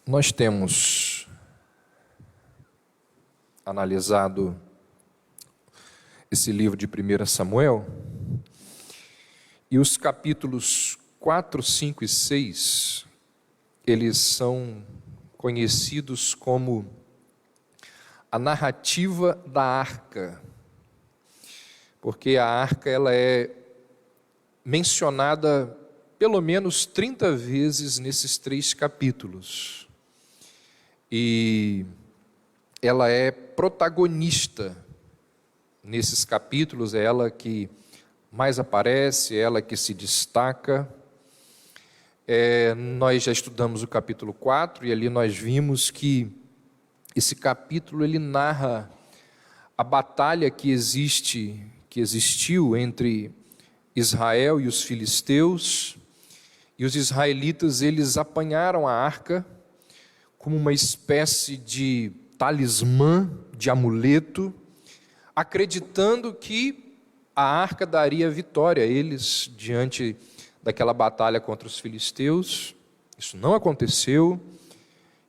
Nós temos analisado esse livro de 1 Samuel, e os capítulos 4, 5 e 6, eles são conhecidos como a narrativa da arca, porque a arca ela é mencionada pelo menos 30 vezes nesses 3 capítulos, e ela é protagonista nesses capítulos, é ela que mais aparece, é ela que se destaca. Nós já estudamos o capítulo 4 e ali nós vimos que esse capítulo ele narra a batalha que existiu entre Israel e os filisteus, e os israelitas eles apanharam a arca como uma espécie de talismã, de amuleto, acreditando que a arca daria vitória a eles diante daquela batalha contra os filisteus. Isso não aconteceu,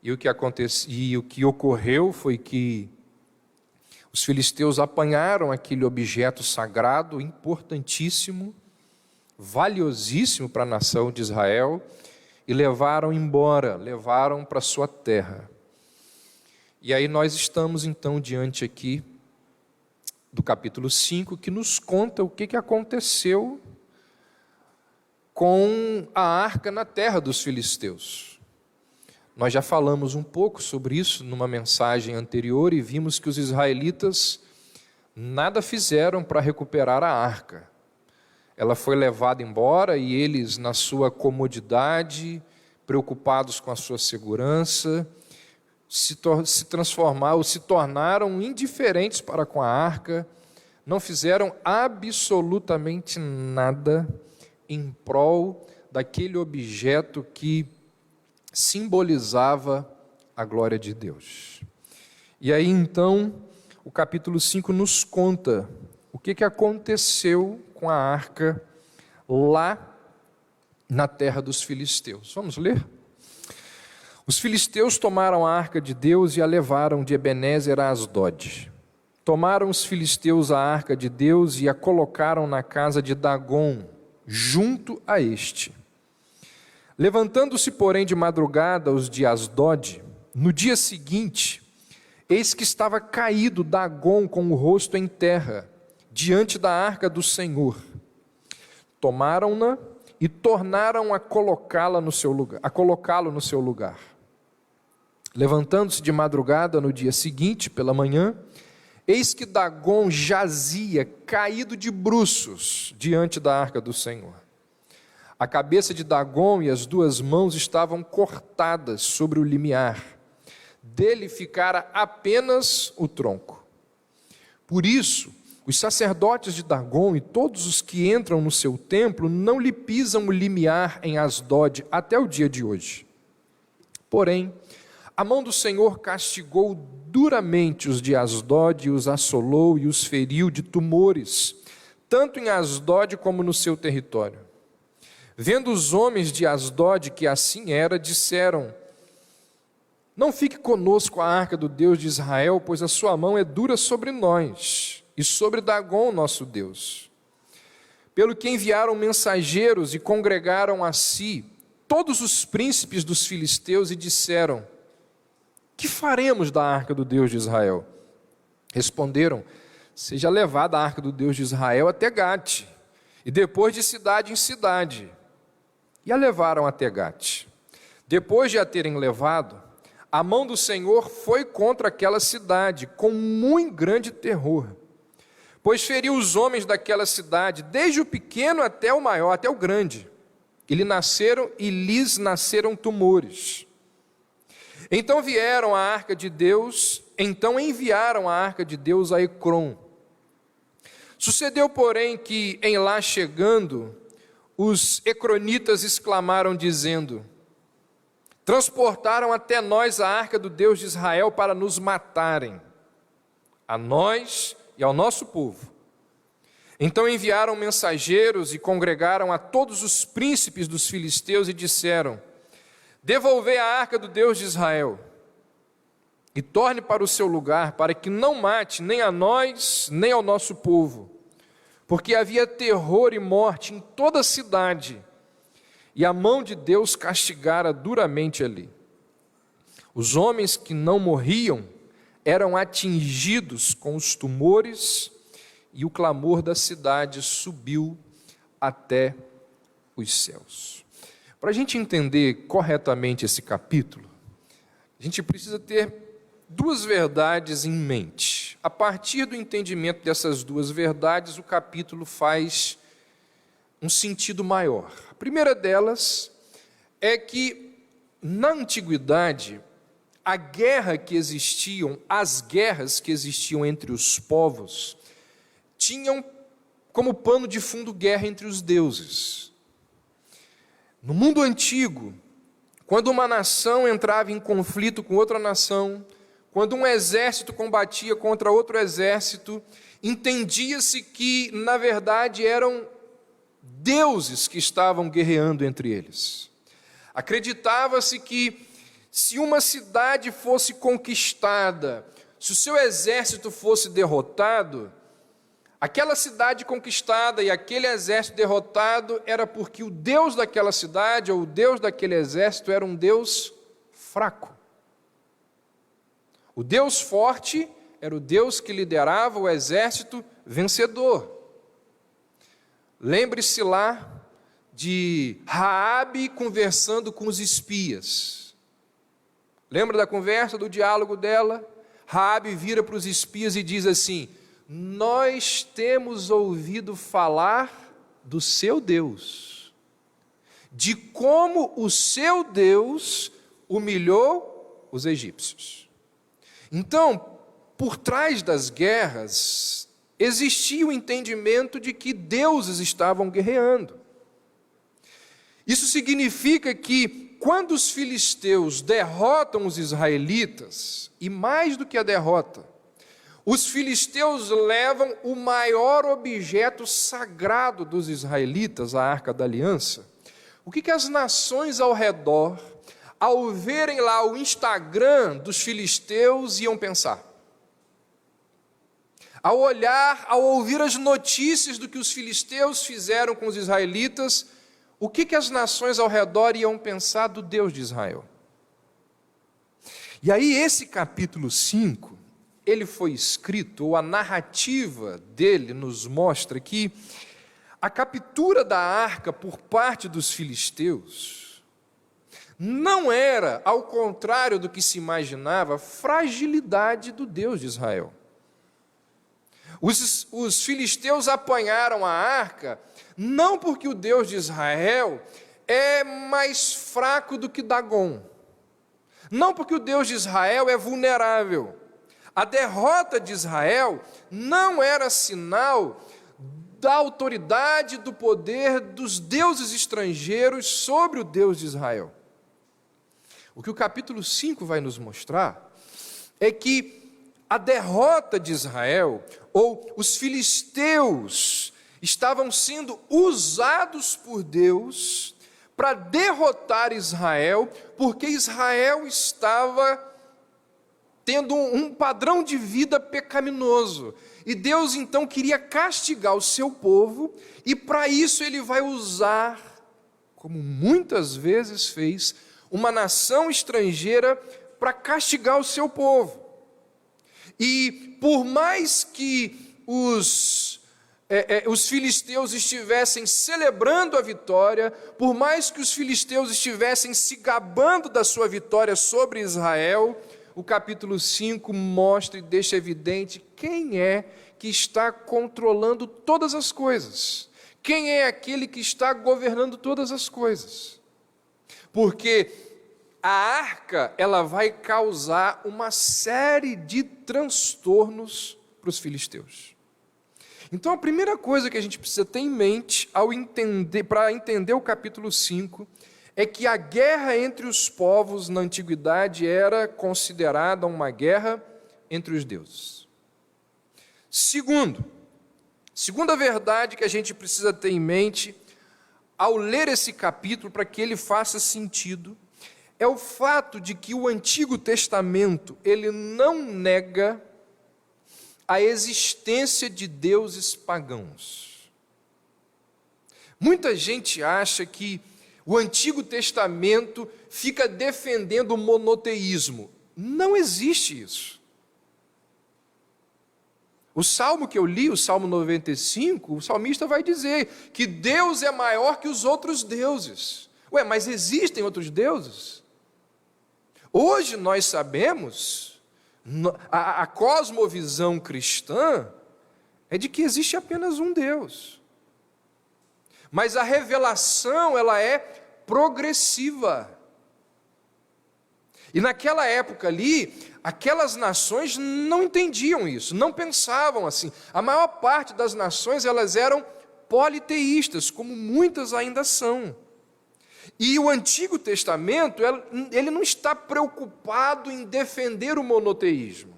e o que ocorreu foi que os filisteus apanharam aquele objeto sagrado, importantíssimo, valiosíssimo para a nação de Israel, e levaram embora, levaram para sua terra. E aí nós estamos então diante aqui do capítulo 5, que nos conta o que aconteceu com a arca na terra dos filisteus. Nós já falamos um pouco sobre isso numa mensagem anterior e vimos que os israelitas nada fizeram para recuperar a arca. Ela foi levada embora e eles, na sua comodidade, preocupados com a sua segurança, se tornaram indiferentes para com a arca, não fizeram absolutamente nada em prol daquele objeto que simbolizava a glória de Deus. E aí então, o capítulo 5 nos conta o que aconteceu com a arca lá na terra dos filisteus. Vamos ler? Os filisteus tomaram a arca de Deus e a levaram de Ebenezer a Asdod. Tomaram os filisteus a arca de Deus e a colocaram na casa de Dagom, junto a este. Levantando-se, porém, de madrugada os de Asdod, no dia seguinte, eis que estava caído Dagom com o rosto em terra, diante da arca do Senhor. Tomaram-na e tornaram a colocá-lo no seu lugar. Levantando-se de madrugada no dia seguinte, pela manhã, eis que Dagom jazia, caído de bruços, diante da arca do Senhor. A cabeça de Dagom e as 2 mãos estavam cortadas sobre o limiar. Dele ficara apenas o tronco. Por isso, os sacerdotes de Dagom e todos os que entram no seu templo não lhe pisam o limiar em Asdod até o dia de hoje. Porém, a mão do Senhor castigou duramente os de Asdod e os assolou e os feriu de tumores, tanto em Asdod como no seu território. Vendo os homens de Asdod que assim era, disseram: não fique conosco a arca do Deus de Israel, pois a sua mão é dura sobre nós e sobre Dagom, nosso Deus. Pelo que enviaram mensageiros e congregaram a si todos os príncipes dos filisteus e disseram: que faremos da arca do Deus de Israel? Responderam: seja levada a arca do Deus de Israel até Gate, e depois de cidade em cidade. E a levaram até Gate. Depois de a terem levado, a mão do Senhor foi contra aquela cidade, com muito grande terror, pois feriu os homens daquela cidade, desde o pequeno até o maior, até o grande. E lhes nasceram tumores. Então enviaram a arca de Deus a Ecrom. Sucedeu, porém, que em lá chegando, os ecronitas exclamaram dizendo: transportaram até nós a arca do Deus de Israel para nos matarem, a nós e ao nosso povo. Então enviaram mensageiros e congregaram a todos os príncipes dos filisteus e disseram: devolvei a arca do Deus de Israel e torne para o seu lugar, para que não mate nem a nós, nem ao nosso povo, porque havia terror e morte em toda a cidade, e a mão de Deus castigara duramente ali. Os homens que não morriam eram atingidos com os tumores, e o clamor da cidade subiu até os céus. Para a gente entender corretamente esse capítulo, a gente precisa ter duas verdades em mente. A partir do entendimento dessas duas verdades, o capítulo faz um sentido maior. A primeira delas é que, na antiguidade, as guerras que existiam entre os povos, tinham como pano de fundo guerra entre os deuses. No mundo antigo, quando uma nação entrava em conflito com outra nação, quando um exército combatia contra outro exército, entendia-se que, na verdade, eram deuses que estavam guerreando entre eles. Acreditava-se que, se uma cidade fosse conquistada, se o seu exército fosse derrotado, aquela cidade conquistada e aquele exército derrotado era porque o Deus daquela cidade ou o Deus daquele exército era um Deus fraco. O Deus forte era o Deus que liderava o exército vencedor. Lembre-se lá de Raabe conversando com os espias. Lembra da conversa, do diálogo dela? Raabe vira para os espias e diz assim: nós temos ouvido falar do seu Deus, de como o seu Deus humilhou os egípcios. Então, por trás das guerras, existia o entendimento de que deuses estavam guerreando. Isso significa que, quando os filisteus derrotam os israelitas, e mais do que a derrota, os filisteus levam o maior objeto sagrado dos israelitas, a Arca da Aliança. O que as nações ao redor, ao verem lá o Instagram dos filisteus, iam pensar? Ao olhar, ao ouvir as notícias do que os filisteus fizeram com os israelitas, o que as nações ao redor iam pensar do Deus de Israel? E aí esse capítulo 5, ele foi escrito, ou a narrativa dele nos mostra que a captura da arca por parte dos filisteus não era, ao contrário do que se imaginava, fragilidade do Deus de Israel. Os filisteus apanharam a arca, não porque o Deus de Israel é mais fraco do que Dagon, não porque o Deus de Israel é vulnerável. A derrota de Israel não era sinal da autoridade, do poder dos deuses estrangeiros sobre o Deus de Israel. O que o capítulo 5 vai nos mostrar é que a derrota de Israel, ou os filisteus, estavam sendo usados por Deus para derrotar Israel, porque Israel estava tendo um padrão de vida pecaminoso. E Deus então queria castigar o seu povo, e para isso ele vai usar, como muitas vezes fez, uma nação estrangeira para castigar o seu povo. E por mais que os filisteus estivessem celebrando a vitória, por mais que os filisteus estivessem se gabando da sua vitória sobre Israel, o capítulo 5 mostra e deixa evidente quem é que está controlando todas as coisas, quem é aquele que está governando todas as coisas. Porque a arca, ela vai causar uma série de transtornos para os filisteus. Então, a primeira coisa que a gente precisa ter em mente para entender o capítulo 5 é que a guerra entre os povos na antiguidade era considerada uma guerra entre os deuses. Segunda verdade que a gente precisa ter em mente ao ler esse capítulo, para que ele faça sentido, é o fato de que o Antigo Testamento, ele não nega a existência de deuses pagãos. Muita gente acha que o Antigo Testamento fica defendendo o monoteísmo. Não existe isso. O salmo que eu li, o Salmo 95, o salmista vai dizer que Deus é maior que os outros deuses. Ué, mas existem outros deuses? Hoje nós sabemos, a cosmovisão cristã é de que existe apenas um Deus. Mas a revelação, ela é progressiva. E naquela época ali, aquelas nações não entendiam isso, não pensavam assim. A maior parte das nações, elas eram politeístas, como muitas ainda são. E o Antigo Testamento, ele não está preocupado em defender o monoteísmo.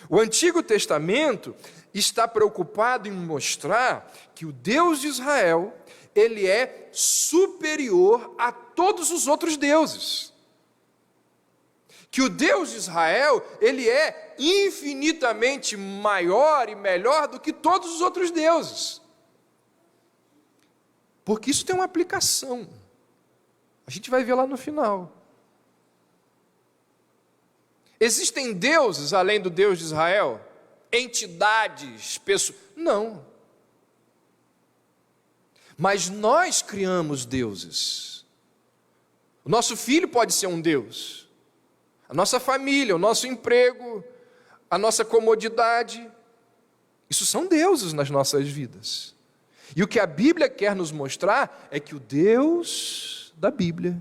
O Antigo Testamento está preocupado em mostrar que o Deus de Israel, ele é superior a todos os outros deuses. Que o Deus de Israel, ele é infinitamente maior e melhor do que todos os outros deuses. Porque isso tem uma aplicação. A gente vai ver lá no final. Existem deuses além do Deus de Israel? Entidades, pessoas? Não. Mas nós criamos deuses. O nosso filho pode ser um Deus. A nossa família, o nosso emprego, a nossa comodidade. Isso são deuses nas nossas vidas. E o que a Bíblia quer nos mostrar é que o Deus da Bíblia,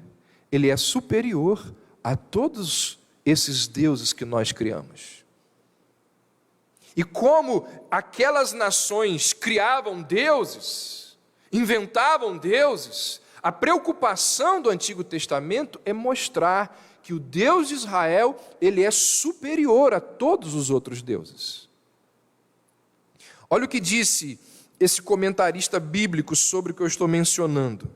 ele é superior a todos esses deuses que nós criamos. E como aquelas nações criavam deuses, inventavam deuses, a preocupação do Antigo Testamento é mostrar que o Deus de Israel, ele é superior a todos os outros deuses. Olha o que disse esse comentarista bíblico sobre o que eu estou mencionando.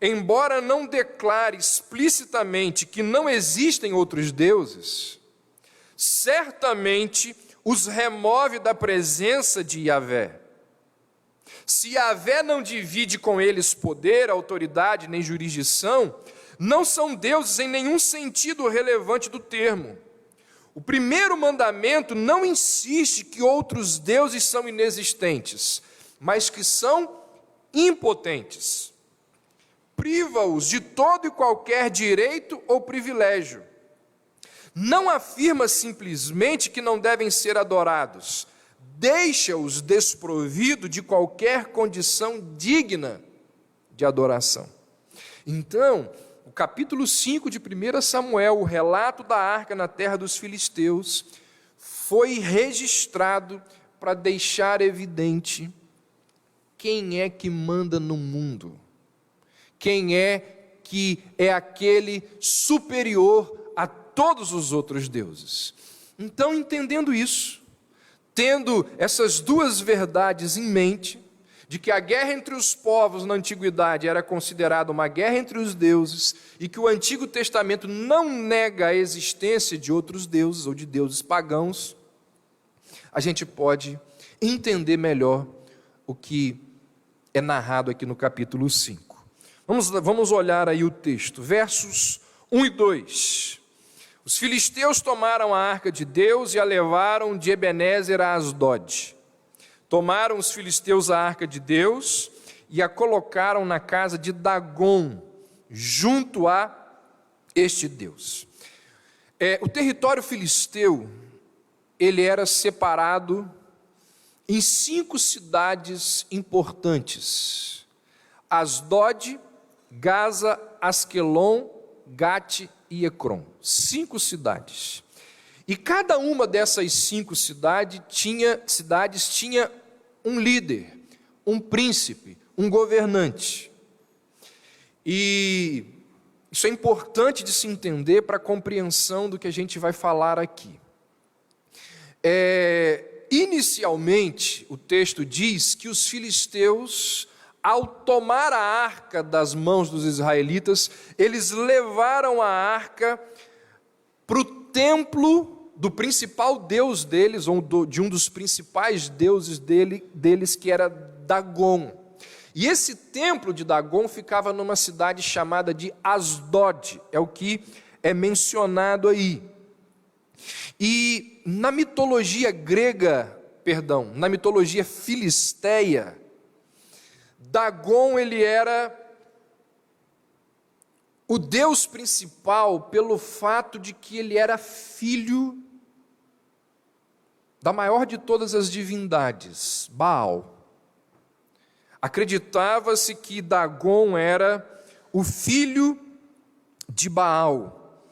Embora não declare explicitamente que não existem outros deuses, certamente os remove da presença de Yahvé. Se Yahvé não divide com eles poder, autoridade nem jurisdição, não são deuses em nenhum sentido relevante do termo. O primeiro mandamento não insiste que outros deuses são inexistentes, mas que são impotentes. Priva-os de todo e qualquer direito ou privilégio. Não afirma simplesmente que não devem ser adorados, deixa-os desprovidos de qualquer condição digna de adoração. Então, o capítulo 5 de 1 Samuel, o relato da arca na terra dos filisteus, foi registrado para deixar evidente quem é que manda no mundo, quem é que é aquele superior a todos os outros deuses. Então, entendendo isso, tendo essas duas verdades em mente, de que a guerra entre os povos na antiguidade era considerada uma guerra entre os deuses, e que o Antigo Testamento não nega a existência de outros deuses ou de deuses pagãos, a gente pode entender melhor o que é narrado aqui no capítulo 5. Vamos olhar aí o texto, versos 1 e 2. Os filisteus tomaram a arca de Deus e a levaram de Ebenezer a Asdod. Tomaram os filisteus a arca de Deus e a colocaram na casa de Dagom, junto a este Deus. O território filisteu, ele era separado em 5 cidades importantes: Asdod, Gaza, Asquelon, Gate e Ecrom. 5 cidades. E cada uma dessas 5 cidades tinha um líder, um príncipe, um governante. E isso é importante de se entender para a compreensão do que a gente vai falar aqui. Inicialmente, o texto diz que os filisteus ao tomar a arca das mãos dos israelitas, eles levaram a arca para o templo do principal deus deles, ou de um dos principais deuses deles, que era Dagon. E esse templo de Dagon ficava numa cidade chamada de Asdod, é o que é mencionado aí. E na mitologia grega, na mitologia filisteia, Dagon, ele era o deus principal pelo fato de que ele era filho da maior de todas as divindades, Baal. Acreditava-se que Dagon era o filho de Baal.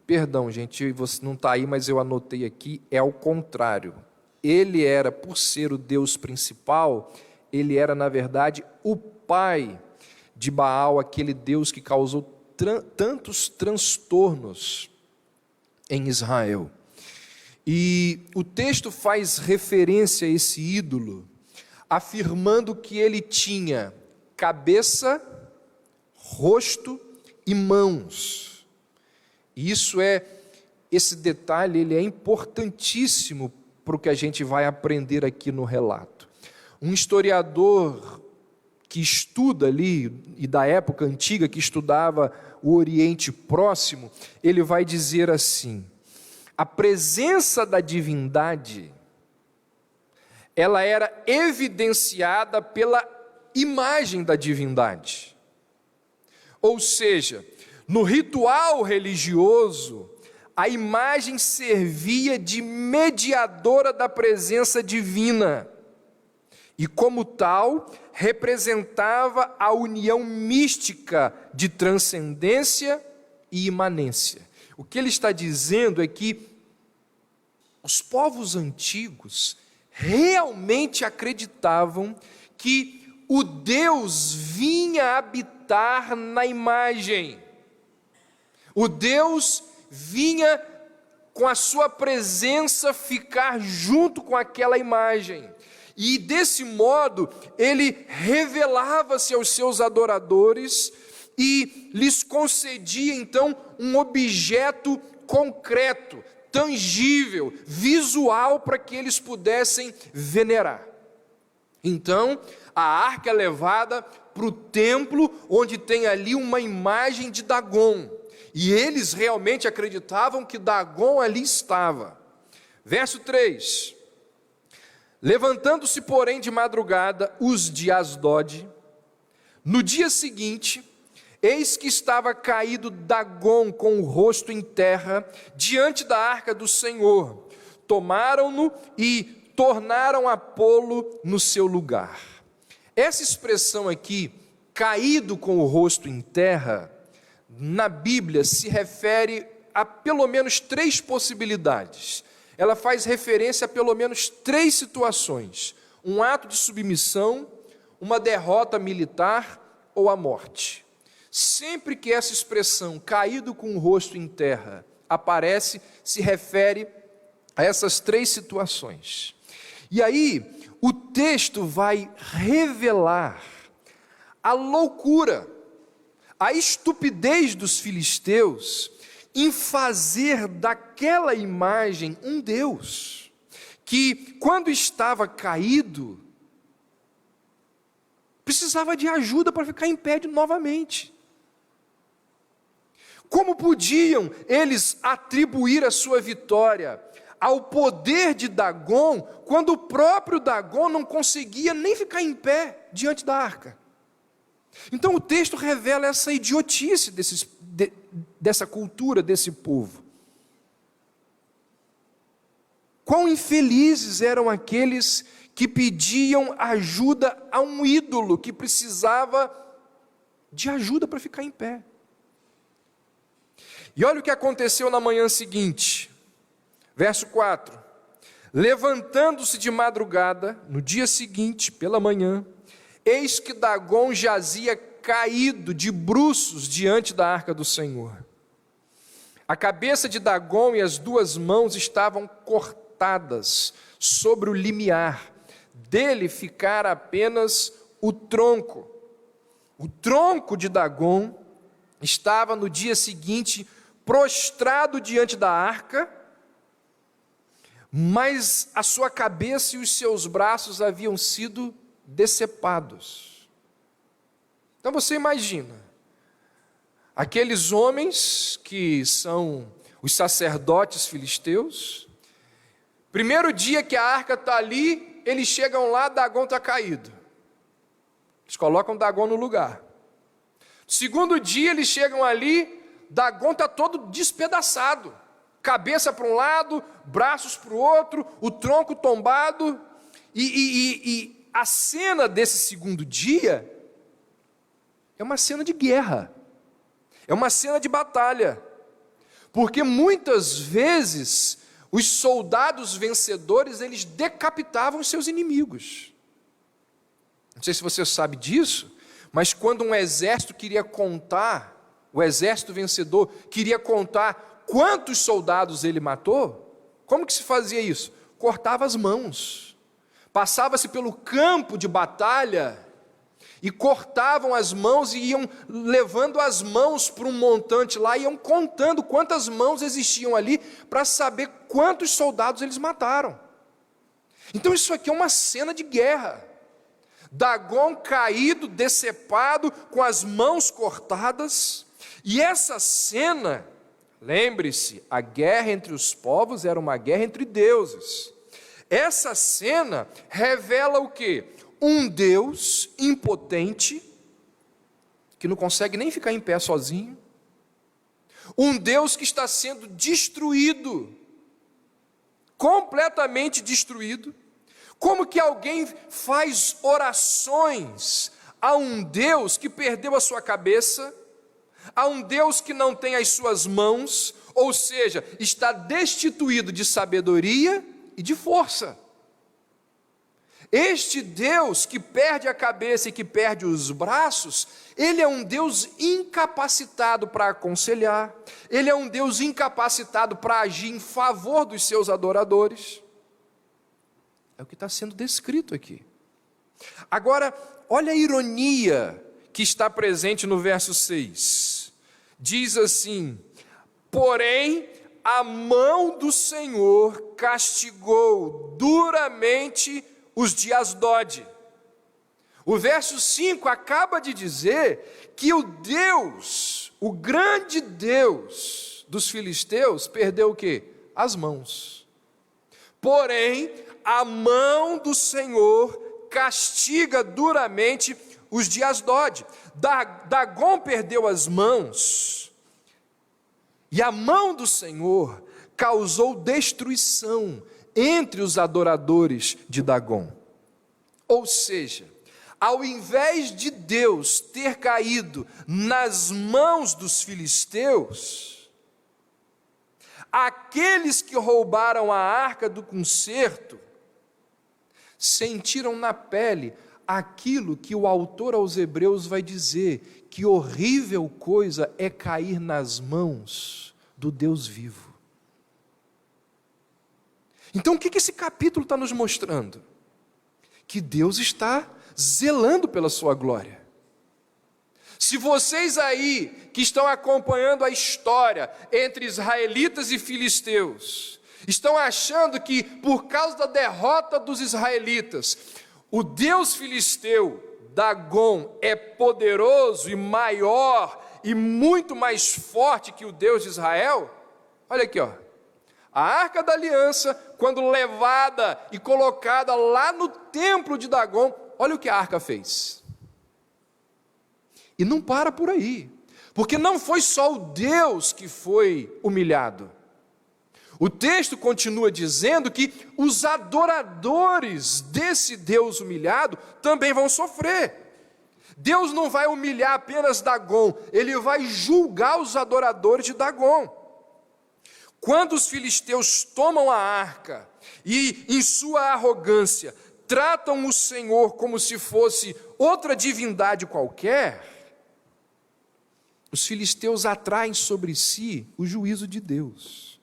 Perdão, gente, você não está aí, mas eu anotei aqui, é ao contrário. Ele era, por ser o Deus principal, ele era, na verdade, o pai de Baal, aquele Deus que causou tantos transtornos em Israel. E o texto faz referência a esse ídolo, afirmando que ele tinha cabeça, rosto e mãos. E esse detalhe, ele é importantíssimo para o que a gente vai aprender aqui no relato. Um historiador que estuda ali, e da época antiga, que estudava o Oriente Próximo, ele vai dizer assim: a presença da divindade, ela era evidenciada pela imagem da divindade. Ou seja, no ritual religioso, a imagem servia de mediadora da presença divina e, como tal, representava a união mística de transcendência e imanência. O que ele está dizendo é que os povos antigos realmente acreditavam que o Deus vinha habitar na imagem. O Deus vinha com a sua presença ficar junto com aquela imagem. E desse modo, ele revelava-se aos seus adoradores e lhes concedia então um objeto concreto, tangível, visual, para que eles pudessem venerar. Então, a arca é levada para o templo, onde tem ali uma imagem de Dagon. E eles realmente acreditavam que Dagon ali estava. Verso 3. Levantando-se, porém, de madrugada, os de Asdod, no dia seguinte, eis que estava caído Dagon com o rosto em terra, diante da arca do Senhor. Tomaram-no e tornaram a pô-lo no seu lugar. Essa expressão aqui, caído com o rosto em terra, na Bíblia se refere a pelo menos 3 possibilidades. Ela faz referência a pelo menos 3 situações: um ato de submissão, uma derrota militar ou a morte. Sempre que essa expressão, caído com o rosto em terra, aparece, se refere a essas 3 situações. E aí, o texto vai revelar a loucura, a estupidez dos filisteus em fazer daquela imagem um Deus, que quando estava caído, precisava de ajuda para ficar em pé novamente. Como podiam eles atribuir a sua vitória ao poder de Dagon, quando o próprio Dagon não conseguia nem ficar em pé diante da arca? Então o texto revela essa idiotice dessa cultura, desse povo. Quão infelizes eram aqueles que pediam ajuda a um ídolo que precisava de ajuda para ficar em pé. E olha o que aconteceu na manhã seguinte, verso 4. Levantando-se de madrugada, no dia seguinte, pela manhã, eis que Dagon jazia caído de bruços diante da arca do Senhor. A cabeça de Dagon e as 2 mãos estavam cortadas cortadas sobre o limiar, dele ficara apenas o tronco. O tronco de Dagon estava no dia seguinte prostrado diante da arca, mas a sua cabeça e os seus braços haviam sido decepados. Então você imagina, aqueles homens que são os sacerdotes filisteus, primeiro dia que a arca está ali, eles chegam lá, Dagon está caído. Eles colocam Dagon no lugar. Segundo dia eles chegam ali, Dagon está todo despedaçado. Cabeça para um lado, braços para o outro, o tronco tombado. E a cena desse segundo dia é uma cena de guerra. É uma cena de batalha. Porque muitas vezes os soldados vencedores, eles decapitavam os seus inimigos. Não sei se você sabe disso, mas quando um exército queria contar, o exército vencedor queria contar quantos soldados ele matou, como que se fazia isso? Cortava as mãos, passava-se pelo campo de batalha e cortavam as mãos e iam levando as mãos para um montante lá, iam contando quantas mãos existiam ali para saber quantos soldados eles mataram. Então isso aqui é uma cena de guerra. Dagon caído, decepado, com as mãos cortadas, e essa cena, lembre-se, a guerra entre os povos era uma guerra entre deuses. Essa cena revela o quê? Um Deus impotente, que não consegue nem ficar em pé sozinho, um Deus que está sendo destruído, completamente destruído. Como que alguém faz orações a um Deus que perdeu a sua cabeça, a um Deus que não tem as suas mãos, ou seja, está destituído de sabedoria e de força? Este Deus que perde a cabeça e que perde os braços, ele é um Deus incapacitado para aconselhar, ele é um Deus incapacitado para agir em favor dos seus adoradores. É o que está sendo descrito aqui. Agora, olha a ironia que está presente no verso 6. Diz assim: porém, a mão do Senhor castigou duramente os de Asdod. O verso 5 acaba de dizer que o Deus, o grande Deus dos filisteus, perdeu o quê? As mãos. Porém, a mão do Senhor castiga duramente os de Asdod. Dagon perdeu as mãos, e a mão do Senhor causou destruição entre os adoradores de Dagon. Ou seja, ao invés de Deus ter caído nas mãos dos filisteus, aqueles que roubaram a arca do concerto sentiram na pele aquilo que o autor aos Hebreus vai dizer, que horrível coisa é cair nas mãos do Deus vivo. Então o que esse capítulo está nos mostrando? Que Deus está zelando pela sua glória. Se vocês aí, que estão acompanhando a história entre israelitas e filisteus, estão achando que por causa da derrota dos israelitas, o Deus filisteu, Dagon, é poderoso e maior e muito mais forte que o Deus de Israel, olha aqui, ó. A Arca da Aliança, quando levada e colocada lá no templo de Dagon, olha o que a arca fez. E não para por aí, porque não foi só o Deus que foi humilhado. O texto continua dizendo que os adoradores desse Deus humilhado também vão sofrer. Deus não vai humilhar apenas Dagon, ele vai julgar os adoradores de Dagon. Quando os filisteus tomam a arca e, em sua arrogância, tratam o Senhor como se fosse outra divindade qualquer, os filisteus atraem sobre si o juízo de Deus.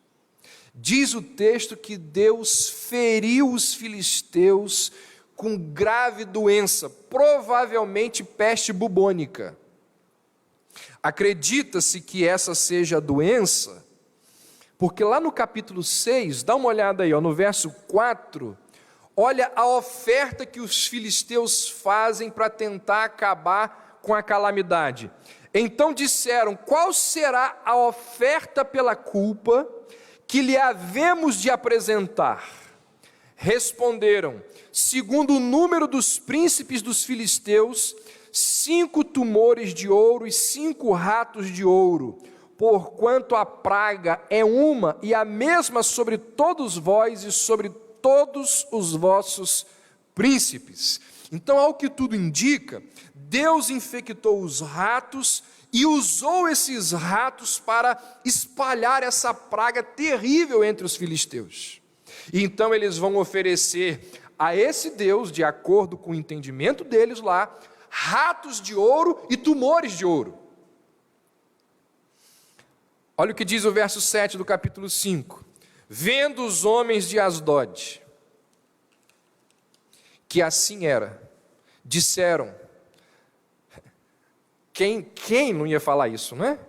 diz o texto que Deus feriu os filisteus com grave doença, provavelmente peste bubônica. Acredita-se que essa seja a doença, porque lá no capítulo 6, dá uma olhada aí, no verso 4, olha a oferta que os filisteus fazem para tentar acabar com a calamidade. Então disseram: qual será a oferta pela culpa que lhe havemos de apresentar? Responderam: segundo o número dos príncipes dos filisteus, 5 tumores de ouro e 5 ratos de ouro, porquanto a praga é uma e a mesma sobre todos vós e sobre todos os vossos príncipes. Então, ao que tudo indica, Deus infectou os ratos e usou esses ratos para espalhar essa praga terrível entre os filisteus. E então eles vão oferecer a esse Deus, de acordo com o entendimento deles lá, ratos de ouro e tumores de ouro. Olha o que diz o verso 7 do capítulo 5. Vendo os homens de Asdod que assim era, disseram, quem não ia falar isso, não é?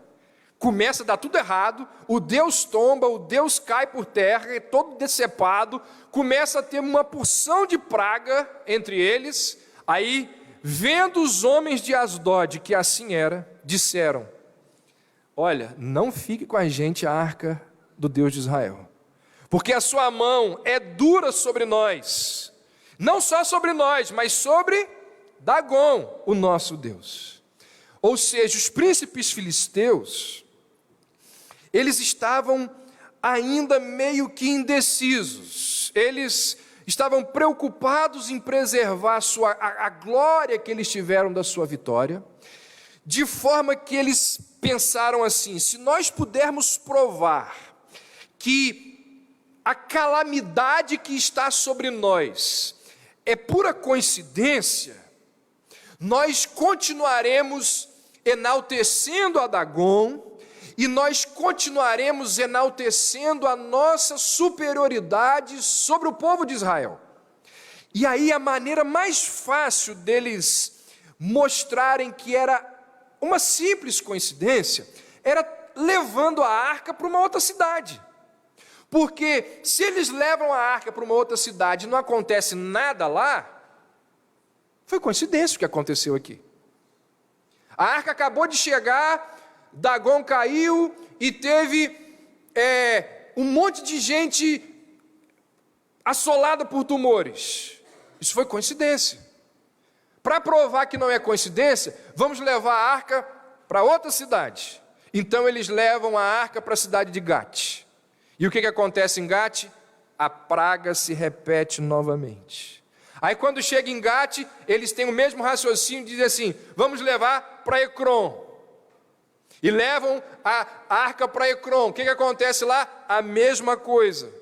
Começa a dar tudo errado, o Deus tomba, o Deus cai por terra, é todo decepado, começa a ter uma porção de praga entre eles. Aí, vendo os homens de Asdod que assim era, disseram: olha, não fique com a gente a arca do Deus de Israel, porque a sua mão é dura sobre nós, não só sobre nós, mas sobre Dagon, o nosso Deus. Ou seja, os príncipes filisteus, eles estavam ainda meio que indecisos, eles estavam preocupados em preservar a glória que eles tiveram da sua vitória, de forma que eles pensaram assim: se nós pudermos provar que a calamidade que está sobre nós é pura coincidência, nós continuaremos enaltecendo a Dagon e nós continuaremos enaltecendo a nossa superioridade sobre o povo de Israel. E aí a maneira mais fácil deles mostrarem que era uma simples coincidência era levando a arca para uma outra cidade. Porque se eles levam a arca para uma outra cidade e não acontece nada lá, foi coincidência o que aconteceu aqui. A arca acabou de chegar, Dagon caiu e teve um monte de gente assolada por tumores. Isso foi coincidência. Para provar que não é coincidência, vamos levar a arca para outra cidade. Então eles levam a arca para a cidade de Gate. E o que acontece em Gate? A praga se repete novamente. Aí quando chega em Gate, eles têm o mesmo raciocínio, dizem assim: vamos levar para Ecrom. E levam a arca para Ecrom. O que acontece lá? A mesma coisa.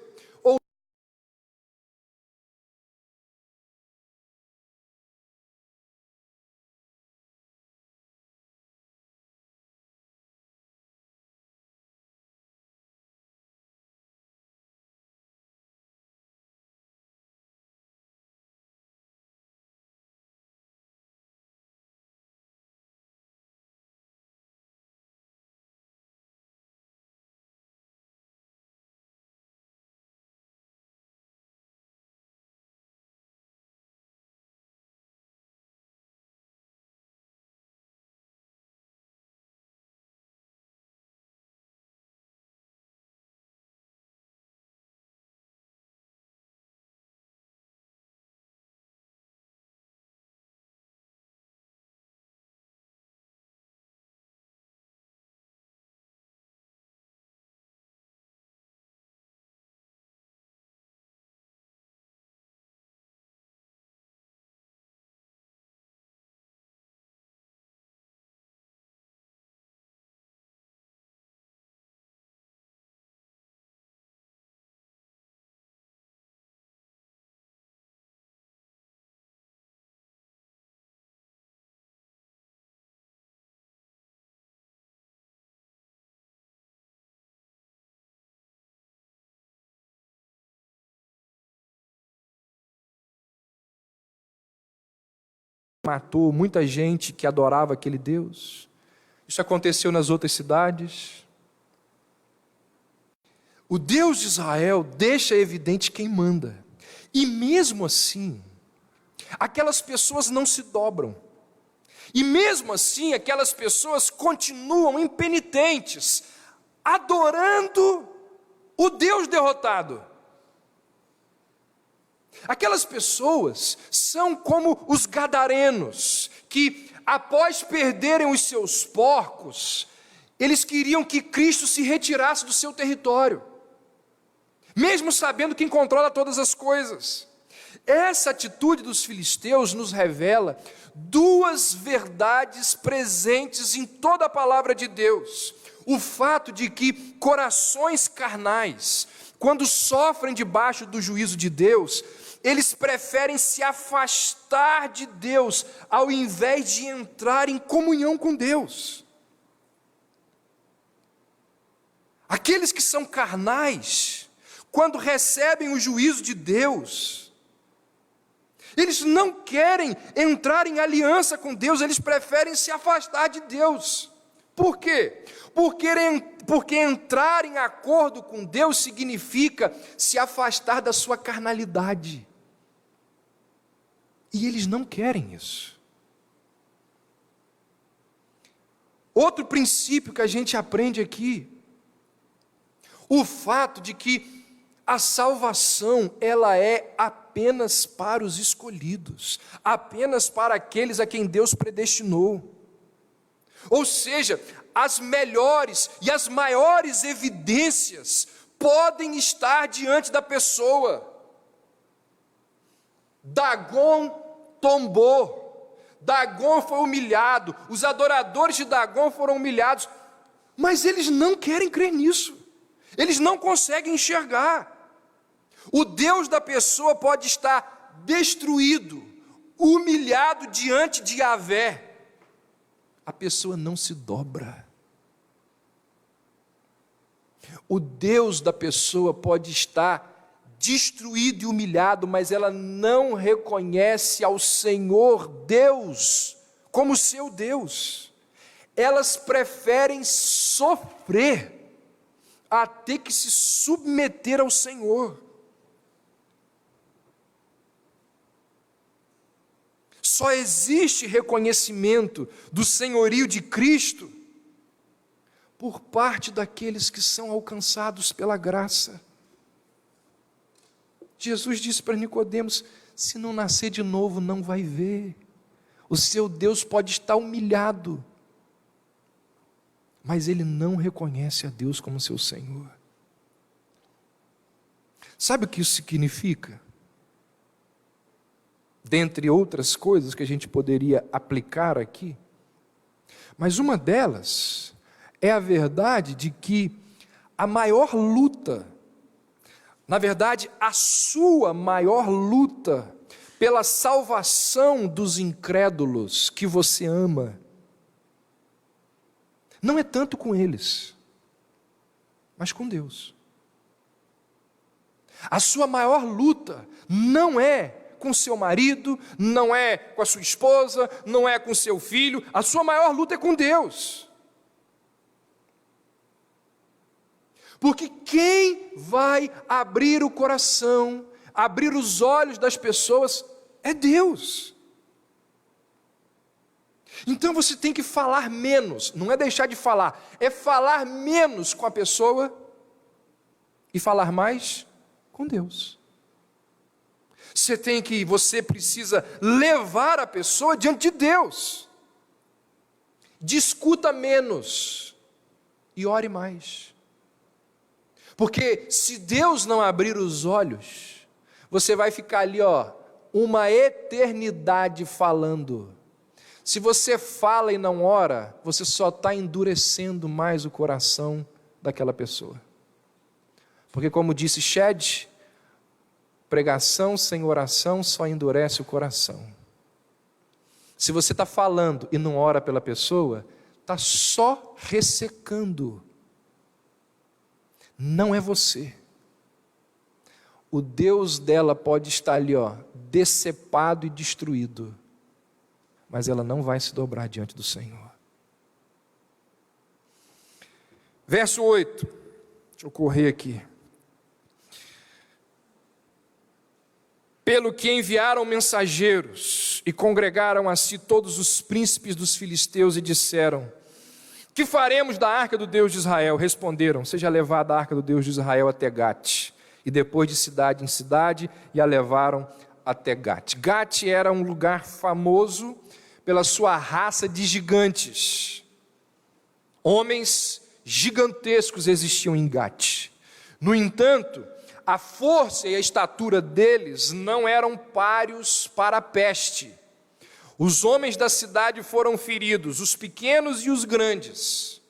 matou muita gente que adorava aquele Deus. Isso aconteceu nas outras cidades. O Deus de Israel deixa evidente quem manda. E mesmo assim, aquelas pessoas não se dobram. E mesmo assim, aquelas pessoas continuam impenitentes, adorando o Deus derrotado. Aquelas pessoas são como os gadarenos, que após perderem os seus porcos, eles queriam que Cristo se retirasse do seu território, mesmo sabendo quem controla todas as coisas. Essa atitude dos filisteus nos revela duas verdades presentes em toda a palavra de Deus. O fato de que corações carnais, quando sofrem debaixo do juízo de Deus, eles preferem se afastar de Deus, ao invés de entrar em comunhão com Deus. Aqueles que são carnais, quando recebem o juízo de Deus, eles não querem entrar em aliança com Deus, eles preferem se afastar de Deus. Por quê? Porque entrar em acordo com Deus significa se afastar da sua carnalidade. E eles não querem isso. Outro princípio que a gente aprende aqui, o fato de que a salvação, ela é apenas para os escolhidos, apenas para aqueles a quem Deus predestinou. Ou seja, as melhores e as maiores evidências podem estar diante da pessoa. Dagon tombou, Dagon foi humilhado, os adoradores de Dagon foram humilhados, mas eles não querem crer nisso, eles não conseguem enxergar. O Deus da pessoa pode estar destruído, humilhado diante de Yahvé, a pessoa não se dobra. O Deus da pessoa pode estar destruído e humilhado, mas ela não reconhece ao Senhor Deus como seu Deus. Elas preferem sofrer a ter que se submeter ao Senhor. Só existe reconhecimento do senhorio de Cristo por parte daqueles que são alcançados pela graça. Jesus disse para Nicodemos: se não nascer de novo, não vai ver. O seu Deus pode estar humilhado, mas ele não reconhece a Deus como seu Senhor. Sabe o que isso significa? Dentre outras coisas que a gente poderia aplicar aqui, mas uma delas é a verdade de que a maior luta, na verdade, a sua maior luta pela salvação dos incrédulos que você ama, não é tanto com eles, mas com Deus. A sua maior luta não é com seu marido, não é com a sua esposa, não é com seu filho, a sua maior luta é com Deus. Porque quem vai abrir o coração, abrir os olhos das pessoas, é Deus. Então você tem que falar menos, não é deixar de falar, é falar menos com a pessoa e falar mais com Deus. Você precisa levar a pessoa diante de Deus. Discuta menos e ore mais. Porque se Deus não abrir os olhos, você vai ficar ali, uma eternidade falando. Se você fala e não ora, você só está endurecendo mais o coração daquela pessoa. Porque como disse Shed, pregação sem oração só endurece o coração. Se você está falando e não ora pela pessoa, está só ressecando. Não é você. O Deus dela pode estar ali, decepado e destruído, mas ela não vai se dobrar diante do Senhor. Verso 8, deixa eu correr aqui. Pelo que enviaram mensageiros e congregaram a si todos os príncipes dos filisteus e disseram: que faremos da arca do Deus de Israel? Responderam: seja levada a arca do Deus de Israel até Gate. E depois de cidade em cidade, e a levaram até Gate. Gate era um lugar famoso pela sua raça de gigantes. Homens gigantescos existiam em Gate. No entanto, a força e a estatura deles não eram páreos para a peste. Os homens da cidade foram feridos, os pequenos e os grandes.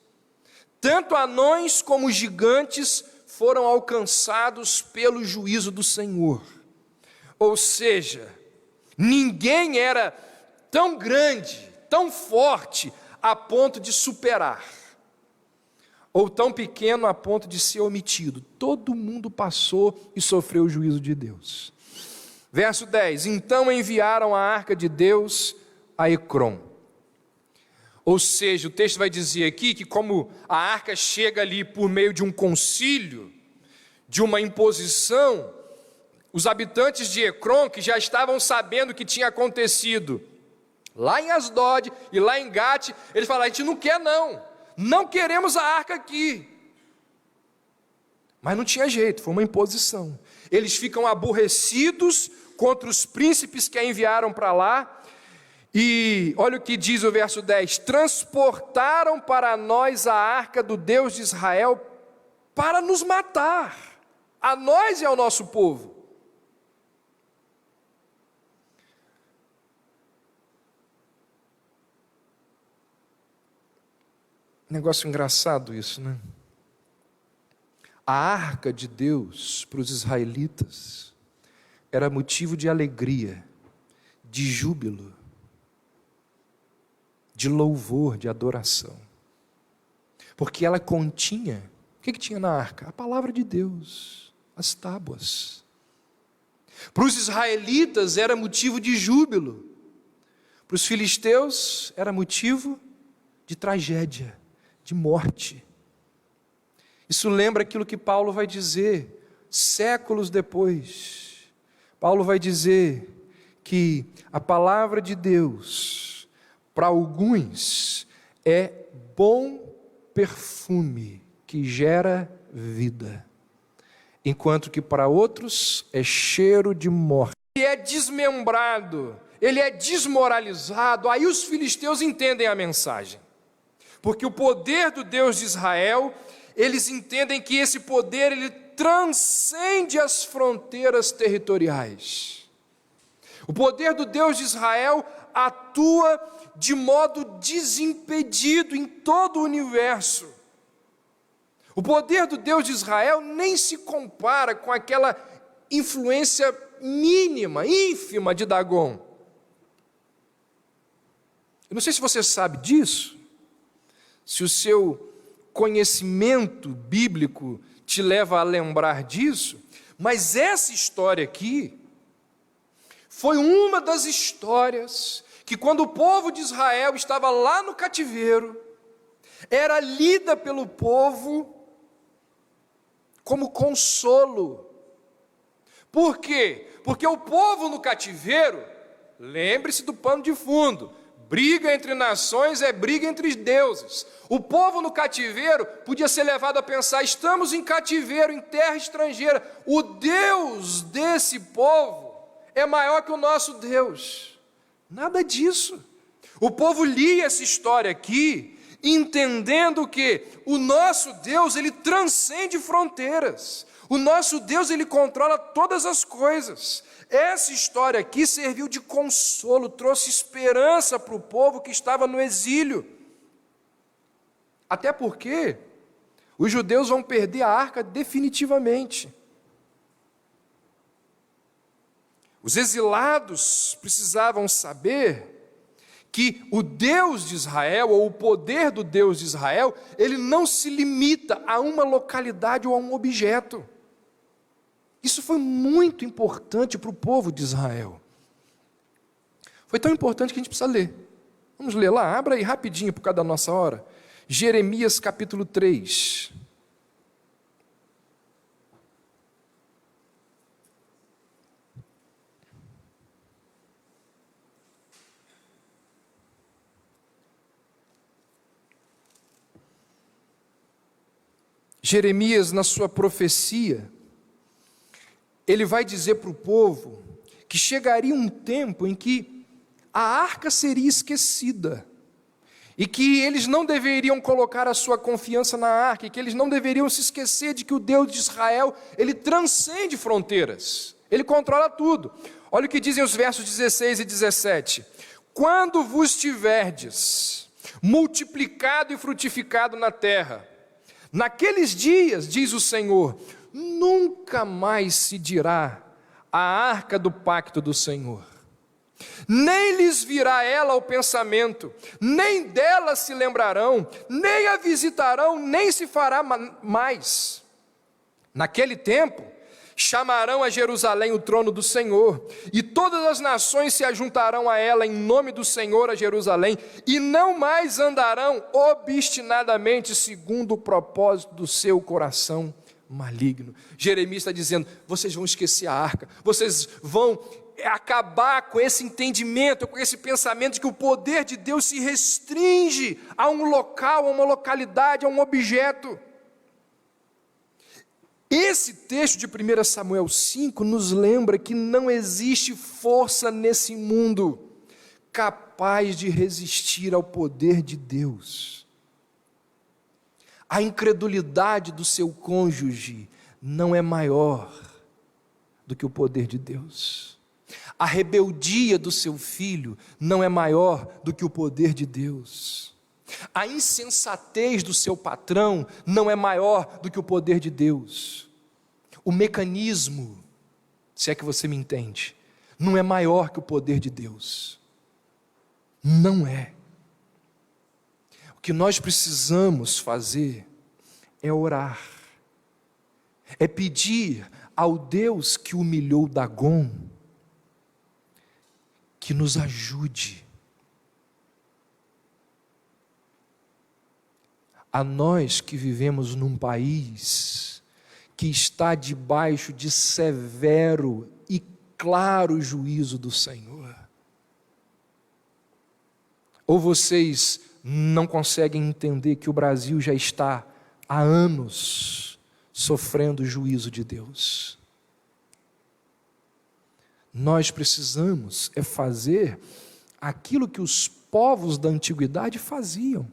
Tanto anões como gigantes foram alcançados pelo juízo do Senhor. Ou seja, ninguém era tão grande, tão forte, a ponto de superar, ou tão pequeno a ponto de ser omitido. Todo mundo passou e sofreu o juízo de Deus. Verso 10, então enviaram a arca de Deus a Ecrom. Ou seja, o texto vai dizer aqui que como a arca chega ali por meio de um concílio, de uma imposição, os habitantes de Ecrom, que já estavam sabendo o que tinha acontecido lá em Asdod e lá em Gate, eles falaram: a gente não quer não queremos a arca aqui. Mas não tinha jeito, foi uma imposição. Eles ficam aborrecidos contra os príncipes que a enviaram para lá. E olha o que diz o verso 10: transportaram para nós a arca do Deus de Israel para nos matar, a nós e ao nosso povo. Negócio engraçado isso, né? A arca de Deus para os israelitas era motivo de alegria, de júbilo, de louvor, de adoração. Porque ela continha, o que tinha na arca? A palavra de Deus, as tábuas. Para os israelitas era motivo de júbilo, para os filisteus era motivo de tragédia, de morte. Isso lembra aquilo que Paulo vai dizer séculos depois. Paulo vai dizer que a palavra de Deus, para alguns, é bom perfume que gera vida, enquanto que para outros é cheiro de morte. Ele é desmembrado, ele é desmoralizado. Aí os filisteus entendem a mensagem. Porque o poder do Deus de Israel, eles entendem que esse poder, ele transcende as fronteiras territoriais. O poder do Deus de Israel atua de modo desimpedido em todo o universo. O poder do Deus de Israel nem se compara com aquela influência mínima, ínfima de Dagom. Eu não sei se você sabe disso, se o seu conhecimento bíblico te leva a lembrar disso, mas essa história aqui foi uma das histórias que, quando o povo de Israel estava lá no cativeiro, era lida pelo povo como consolo. Por quê? Porque o povo no cativeiro, lembre-se do pano de fundo, briga entre nações é briga entre deuses. O povo no cativeiro podia ser levado a pensar: estamos em cativeiro, em terra estrangeira. O Deus desse povo é maior que o nosso Deus. Nada disso. O povo lia essa história aqui, entendendo que o nosso Deus, ele transcende fronteiras. O nosso Deus, ele controla todas as coisas. Essa história aqui serviu de consolo, trouxe esperança para o povo que estava no exílio. Até porque os judeus vão perder a arca definitivamente. Os exilados precisavam saber que o Deus de Israel, ou o poder do Deus de Israel, ele não se limita a uma localidade ou a um objeto. Isso foi muito importante para o povo de Israel. Foi tão importante que a gente precisa ler. Vamos ler lá, abra aí rapidinho por causa da nossa hora. Jeremias capítulo 3. Jeremias, na sua profecia, ele vai dizer para o povo que chegaria um tempo em que a arca seria esquecida, e que eles não deveriam colocar a sua confiança na arca, e que eles não deveriam se esquecer de que o Deus de Israel, ele transcende fronteiras, ele controla tudo. Olha o que dizem os versos 16 e 17. Quando vos tiverdes multiplicado e frutificado na terra, naqueles dias, diz o Senhor, nunca mais se dirá a arca do pacto do Senhor. Nem lhes virá ela ao pensamento, nem dela se lembrarão, nem a visitarão, nem se fará mais. Naquele tempo, chamarão a Jerusalém o trono do Senhor, e todas as nações se ajuntarão a ela em nome do Senhor a Jerusalém, e não mais andarão obstinadamente segundo o propósito do seu coração maligno. Jeremias está dizendo, vocês vão esquecer a arca, vocês vão acabar com esse entendimento, com esse pensamento de que o poder de Deus se restringe a um local, a uma localidade, a um objeto. Esse texto de 1 Samuel 5 nos lembra que não existe força nesse mundo capaz de resistir ao poder de Deus. A incredulidade do seu cônjuge não é maior do que o poder de Deus. A rebeldia do seu filho não é maior do que o poder de Deus. A insensatez do seu patrão não é maior do que o poder de Deus. O mecanismo, se é que você me entende, não é maior que o poder de Deus. Não é. O que nós precisamos fazer é orar, é pedir ao Deus que humilhou Dagom, que nos ajude. A nós que vivemos num país que está debaixo de severo e claro juízo do Senhor. Ou vocês não conseguem entender que o Brasil já está há anos sofrendo o juízo de Deus? Nós precisamos fazer aquilo que os povos da antiguidade faziam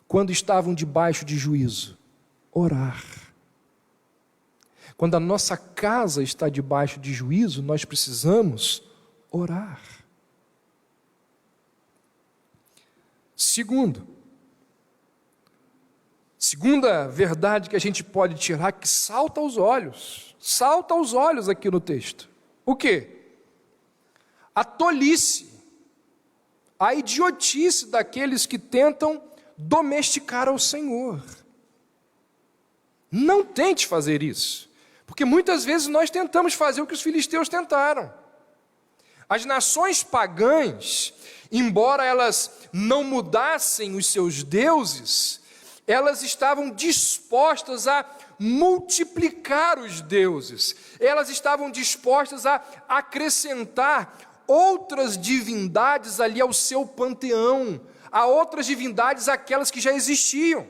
quando estavam debaixo de juízo: orar. Quando a nossa casa está debaixo de juízo, nós precisamos orar. Segunda verdade que a gente pode tirar, que salta aos olhos aqui no texto. O quê? A tolice, a idiotice daqueles que tentam domesticar ao Senhor. Não tente fazer isso, porque muitas vezes nós tentamos fazer o que os filisteus tentaram. As nações pagãs, embora elas não mudassem os seus deuses, elas estavam dispostas a multiplicar os deuses, elas estavam dispostas a acrescentar outras divindades ali ao seu panteão, a outras divindades aquelas que já existiam.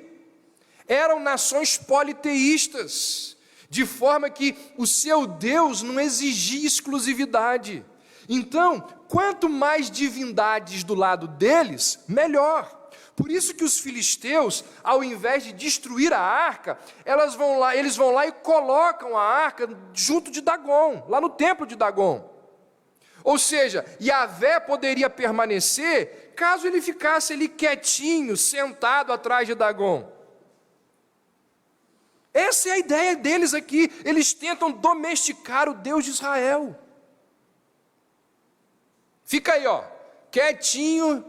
Eram nações politeístas, de forma que o seu Deus não exigia exclusividade. Então, quanto mais divindades do lado deles, melhor. Por isso que os filisteus, ao invés de destruir a arca, eles vão lá e colocam a arca junto de Dagom, lá no templo de Dagom. Ou seja, Yahvé poderia permanecer caso ele ficasse ali quietinho, sentado atrás de Dagom. Essa é a ideia deles aqui. Eles tentam domesticar o Deus de Israel. Fica aí, quietinho.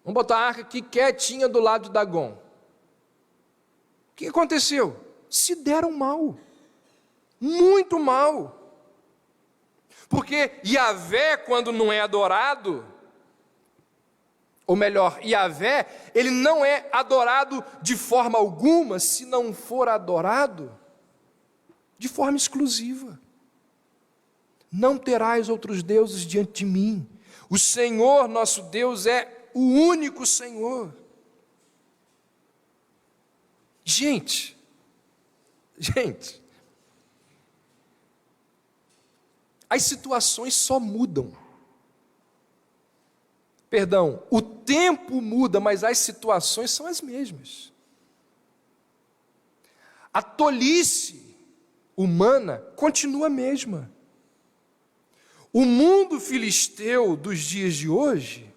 Vamos botar a arca aqui quietinha do lado de Dagom. O que aconteceu? Se deram mal. Muito mal. Porque Yahvé, quando não é adorado, ou melhor, Yahvé, ele não é adorado de forma alguma, se não for adorado de forma exclusiva. Não terás outros deuses diante de mim. O Senhor nosso Deus é o único Senhor. Gente, as situações só mudam. Perdão, o tempo muda, mas as situações são as mesmas. A tolice humana continua a mesma. O mundo filisteu dos dias de hoje,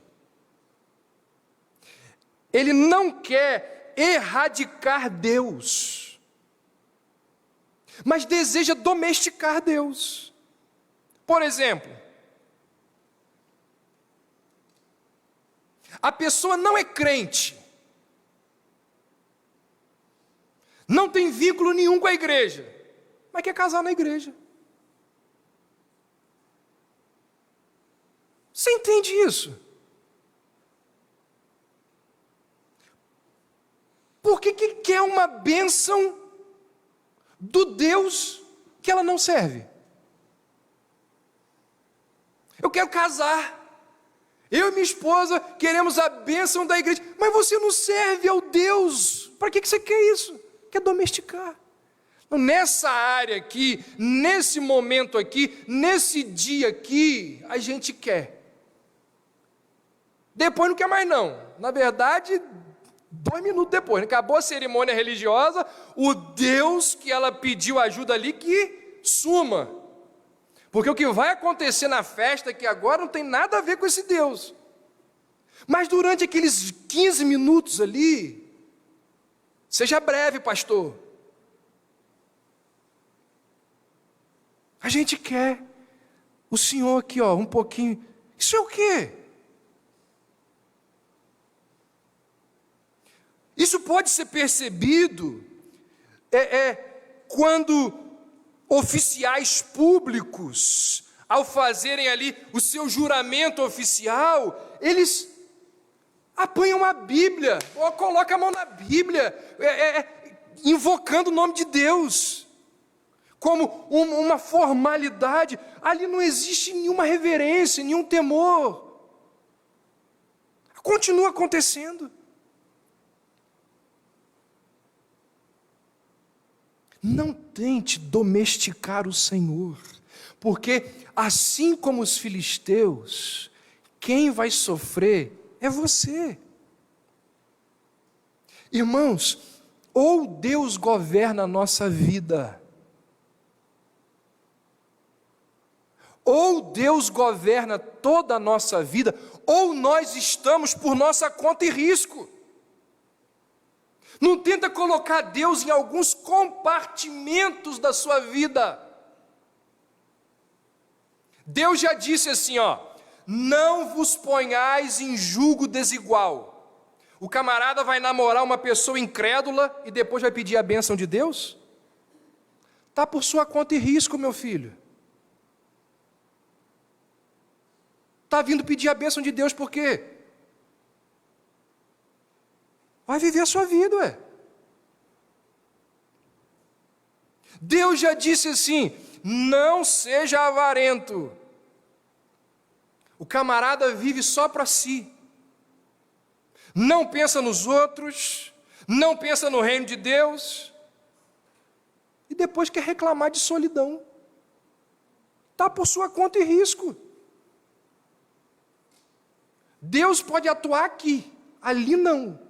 ele não quer erradicar Deus, mas deseja domesticar Deus. Por exemplo, a pessoa não é crente, não tem vínculo nenhum com a igreja, mas quer casar na igreja. Você entende isso? Por que quer uma bênção do Deus que ela não serve? Eu quero casar. Eu e minha esposa queremos a bênção da igreja. Mas você não serve ao Deus. Para que você quer isso? Quer domesticar. Nessa área aqui, nesse momento aqui, nesse dia aqui, a gente quer. Depois não quer mais não. Na verdade, 2 minutos depois, acabou a cerimônia religiosa, o Deus que ela pediu ajuda ali que suma. Porque o que vai acontecer na festa aqui agora não tem nada a ver com esse Deus. Mas durante aqueles 15 minutos ali, seja breve, pastor, a gente quer o Senhor aqui, ó, um pouquinho. Isso é o quê? Isso pode ser percebido quando oficiais públicos, ao fazerem ali o seu juramento oficial, eles apanham a Bíblia, ou colocam a mão na Bíblia, invocando o nome de Deus, como uma formalidade. Ali não existe nenhuma reverência, nenhum temor. Continua acontecendo. Não tente domesticar o Senhor, porque assim como os filisteus, quem vai sofrer é você. Irmãos, ou Deus governa a nossa vida, ou Deus governa toda a nossa vida, ou nós estamos por nossa conta e risco. Não tenta colocar Deus em alguns compartimentos da sua vida. Deus já disse assim, ó: não vos ponhais em julgo desigual. O camarada vai namorar uma pessoa incrédula e depois vai pedir a bênção de Deus? Está por sua conta e risco, meu filho. Está vindo pedir a bênção de Deus por quê? Vai viver a sua vida, ué. Deus já disse assim: não seja avarento. O camarada vive só para si. Não pensa nos outros, não pensa no reino de Deus. E depois quer reclamar de solidão. Está por sua conta e risco. Deus pode atuar aqui, ali não.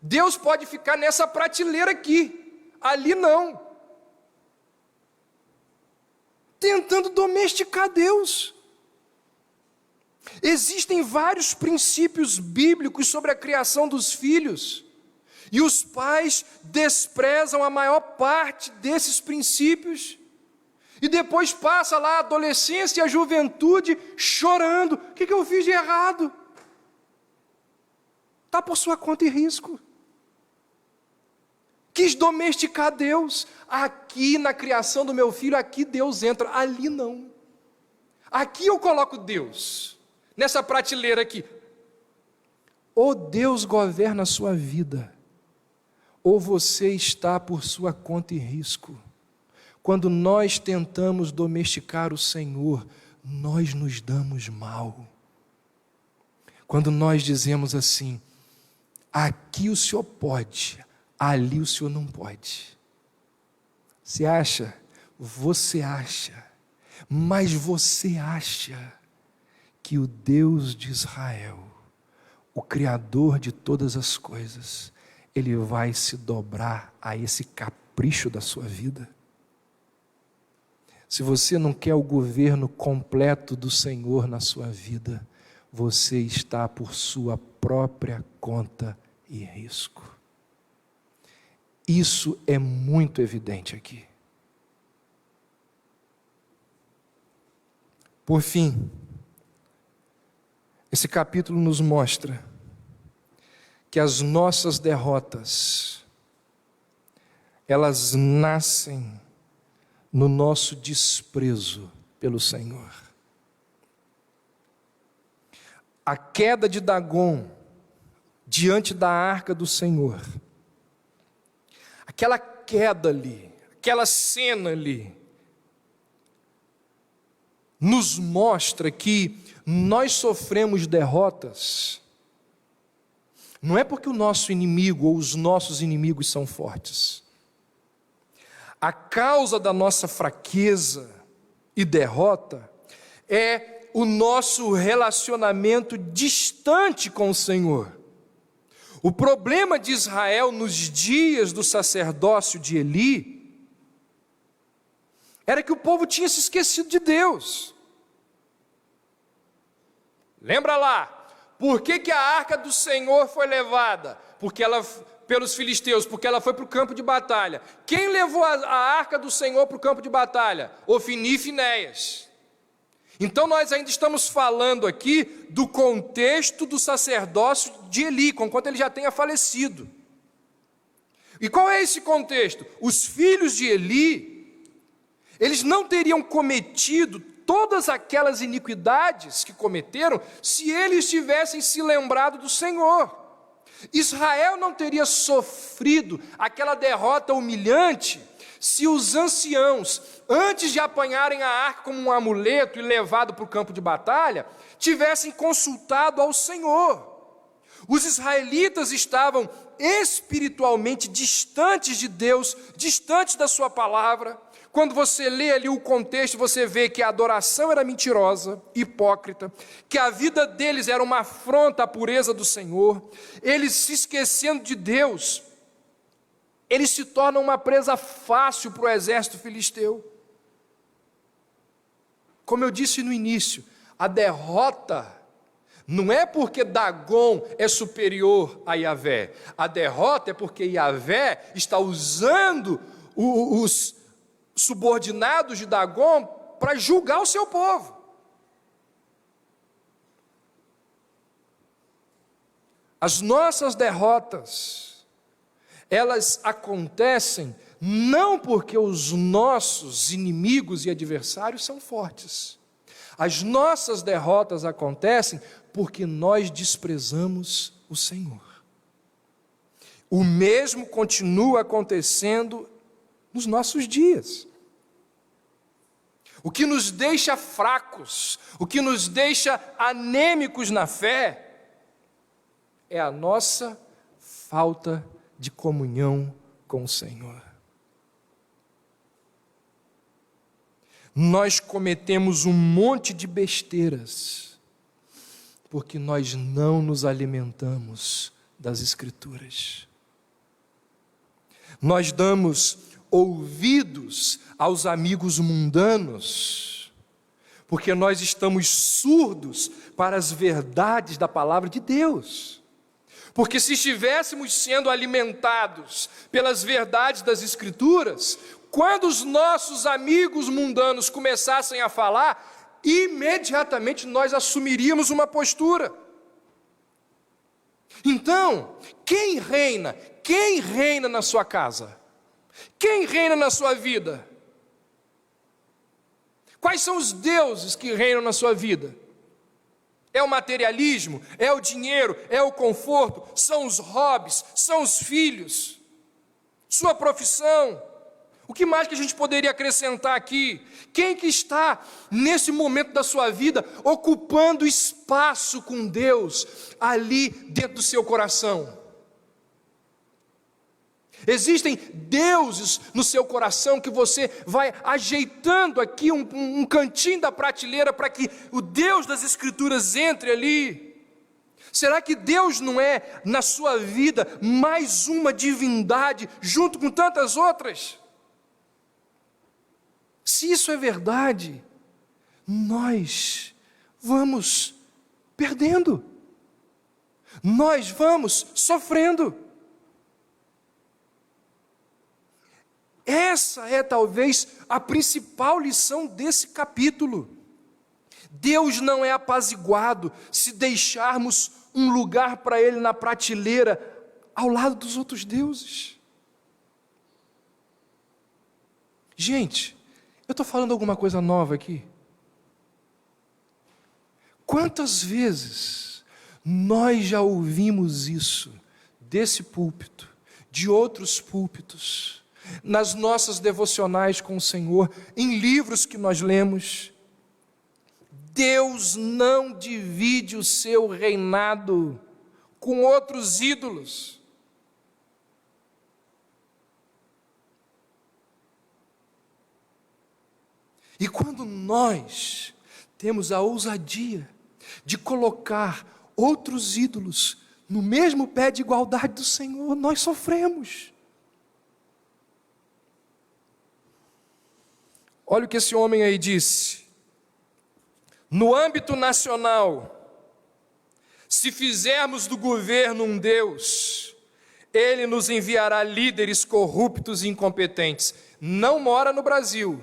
Deus pode ficar nessa prateleira aqui, ali não. Tentando domesticar Deus. Existem vários princípios bíblicos sobre a criação dos filhos, e os pais desprezam a maior parte desses princípios, e depois passa lá a adolescência e a juventude chorando: o que eu fiz de errado? Está por sua conta e risco. Quis domesticar Deus. Aqui na criação do meu filho, aqui Deus entra, ali não. Aqui eu coloco Deus, nessa prateleira aqui. ou Deus governa a sua vida, ou você está por sua conta e risco. Quando nós tentamos domesticar o Senhor, nós nos damos mal. Quando nós dizemos assim, aqui o Senhor pode, ali o Senhor não pode. Você acha? Você acha. Mas você acha que o Deus de Israel, o Criador de todas as coisas, Ele vai se dobrar a esse capricho da sua vida? Se você não quer o governo completo do Senhor na sua vida, você está por sua própria conta e risco. Isso é muito evidente aqui. Por fim, esse capítulo nos mostra que as nossas derrotas, elas nascem no nosso desprezo pelo Senhor. A queda de Dagon diante da arca do Senhor, aquela queda ali, aquela cena ali, nos mostra que nós sofremos derrotas, não é porque o nosso inimigo ou os nossos inimigos são fortes. A causa da nossa fraqueza e derrota é o nosso relacionamento distante com o Senhor. O problema de Israel nos dias do sacerdócio de Eli era que o povo tinha se esquecido de Deus. Lembra lá, por que a arca do Senhor foi levada? Pelos filisteus, porque ela foi para o campo de batalha. Quem levou a arca do Senhor para o campo de batalha? Ofni e Finéias. Então nós ainda estamos falando aqui do contexto do sacerdócio de Eli, conquanto ele já tenha falecido. E qual é esse contexto? Os filhos de Eli, eles não teriam cometido todas aquelas iniquidades que cometeram se eles tivessem se lembrado do Senhor. Israel não teria sofrido aquela derrota humilhante se os anciãos, antes de apanharem a arca como um amuleto e levado para o campo de batalha, tivessem consultado ao Senhor. Os israelitas estavam espiritualmente distantes de Deus, distantes da sua palavra. Quando você lê ali o contexto, você vê que a adoração era mentirosa, hipócrita, que a vida deles era uma afronta à pureza do Senhor. Eles se esquecendo de Deus, eles se tornam uma presa fácil para o exército filisteu. Como eu disse no início, a derrota não é porque Dagon é superior a Yahvé. A derrota é porque Yahvé está usando os subordinados de Dagon para julgar o seu povo. As nossas derrotas, elas acontecem não porque os nossos inimigos e adversários são fortes. As nossas derrotas acontecem porque nós desprezamos o Senhor. O mesmo continua acontecendo nos nossos dias. O que nos deixa fracos, o que nos deixa anêmicos na fé, é a nossa falta de comunhão com o Senhor. Nós cometemos um monte de besteiras, porque nós não nos alimentamos das Escrituras. Nós damos ouvidos aos amigos mundanos, porque nós estamos surdos para as verdades da palavra de Deus. Porque se estivéssemos sendo alimentados pelas verdades das Escrituras, quando os nossos amigos mundanos começassem a falar, imediatamente nós assumiríamos uma postura. Então, quem reina? Quem reina na sua casa? Quem reina na sua vida? Quais são os deuses que reinam na sua vida? É o materialismo? É o dinheiro? É o conforto? São os hobbies? São os filhos? Sua profissão? O que mais que a gente poderia acrescentar aqui? Quem que está, nesse momento da sua vida, ocupando espaço com Deus, ali dentro do seu coração? Existem deuses no seu coração que você vai ajeitando aqui um cantinho da prateleira para que o Deus das Escrituras entre ali? Será que Deus não é, na sua vida, mais uma divindade junto com tantas outras? Se isso é verdade, nós vamos perdendo, nós vamos sofrendo. Essa é talvez a principal lição desse capítulo. Deus não é apaziguado se deixarmos um lugar para Ele na prateleira ao lado dos outros deuses. Gente, eu estou falando alguma coisa nova aqui? Quantas vezes nós já ouvimos isso desse púlpito, de outros púlpitos, nas nossas devocionais com o Senhor, em livros que nós lemos? Deus não divide o seu reinado com outros ídolos. E quando nós temos a ousadia de colocar outros ídolos no mesmo pé de igualdade do Senhor, nós sofremos. Olha o que esse homem aí disse. No âmbito nacional, se fizermos do governo um Deus, Ele nos enviará líderes corruptos e incompetentes. Não mora no Brasil,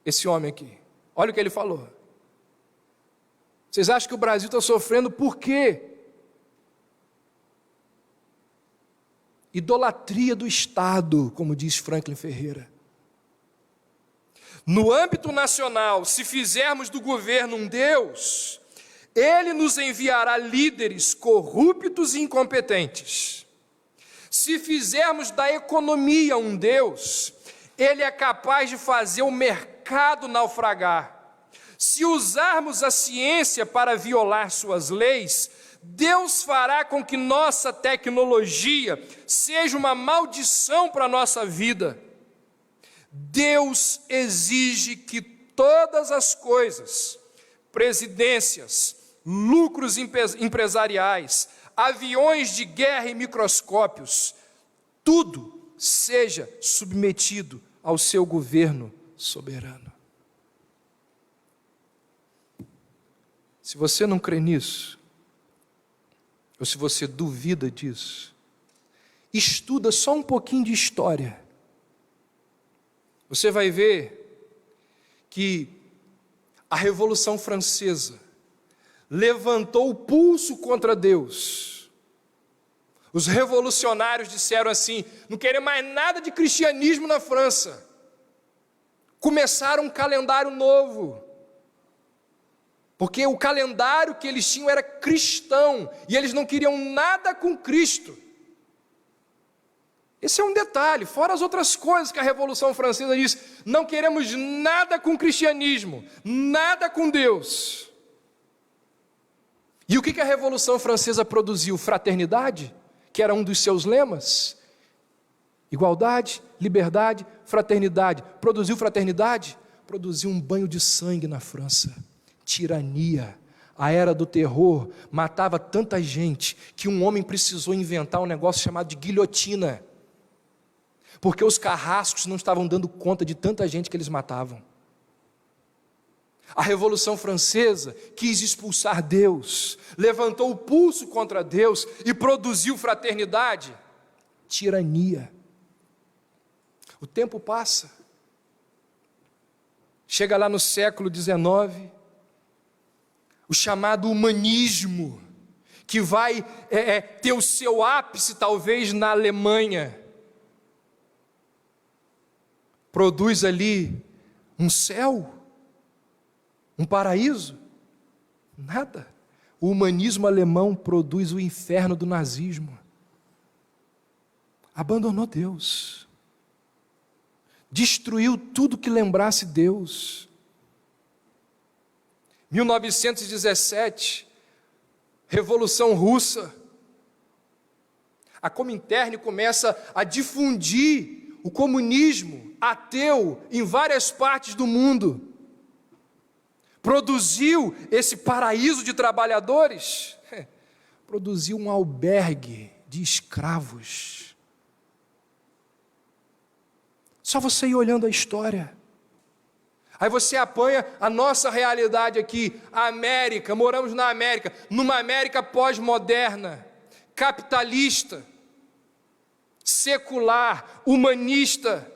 esse homem aqui. Olha o que ele falou. Vocês acham que o Brasil está sofrendo por quê? Idolatria do Estado, como diz Franklin Ferreira. No âmbito nacional, se fizermos do governo um Deus, Ele nos enviará líderes corruptos e incompetentes. Se fizermos da economia um Deus, Ele é capaz de fazer o mercado naufragar. Se usarmos a ciência para violar suas leis, Deus fará com que nossa tecnologia seja uma maldição para a nossa vida. Deus exige que todas as coisas, presidências, lucros empresariais, aviões de guerra e microscópios, tudo seja submetido ao seu governo soberano. Se você não crê nisso, ou se você duvida disso, estuda só um pouquinho de história. Você vai ver que a Revolução Francesa levantou o pulso contra Deus. Os revolucionários disseram assim: não querem mais nada de cristianismo na França. Começaram um calendário novo, porque o calendário que eles tinham era cristão, e eles não queriam nada com Cristo. Esse é um detalhe, fora as outras coisas que a Revolução Francesa diz: não queremos nada com o cristianismo, nada com Deus. E o que a Revolução Francesa produziu? Fraternidade, que era um dos seus lemas. Igualdade, liberdade, fraternidade. Produziu fraternidade? Produziu um banho de sangue na França. Tirania. A era do terror matava tanta gente que um homem precisou inventar um negócio chamado de guilhotina, porque os carrascos não estavam dando conta de tanta gente que eles matavam. A Revolução Francesa quis expulsar Deus, levantou o pulso contra Deus e produziu fraternidade, tirania. O tempo passa, chega lá no século XIX, o chamado humanismo, que vai ter o seu ápice talvez na Alemanha, produz ali um céu, um paraíso. Nada. O humanismo alemão produz o inferno do nazismo. Abandonou Deus. Destruiu tudo que lembrasse Deus. 1917, Revolução Russa. A Comintern começa a difundir o comunismo ateu em várias partes do mundo. Produziu esse paraíso de trabalhadores, produziu um albergue de escravos. Só você ir olhando a história. Aí você apanha a nossa realidade aqui, a América, moramos na América, numa América pós-moderna, capitalista, secular, humanista.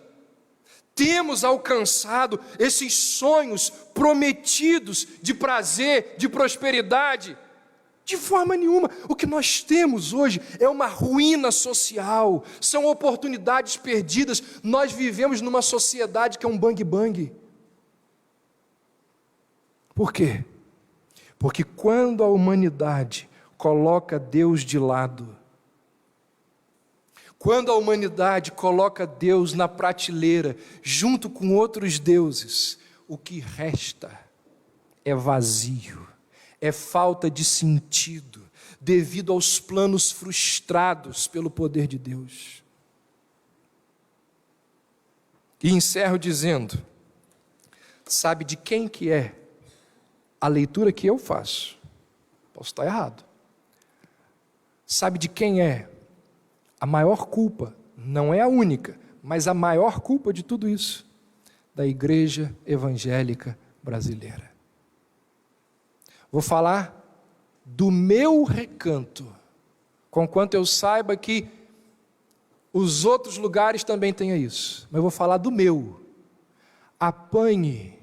Temos alcançado esses sonhos prometidos de prazer, de prosperidade? De forma nenhuma. O que nós temos hoje é uma ruína social, são oportunidades perdidas. Nós vivemos numa sociedade que é um bang-bang. Por quê? Porque quando a humanidade coloca Deus de lado, quando a humanidade coloca Deus na prateleira, junto com outros deuses, o que resta é vazio, é falta de sentido, devido aos planos frustrados pelo poder de Deus. E encerro dizendo, sabe de quem que é a leitura que eu faço? Posso estar errado. Sabe de quem é a maior culpa? Não é a única, mas a maior culpa de tudo isso, da igreja evangélica brasileira. Vou falar do meu recanto, conquanto eu saiba que os outros lugares também tenham isso, mas eu vou falar do meu. Apanhe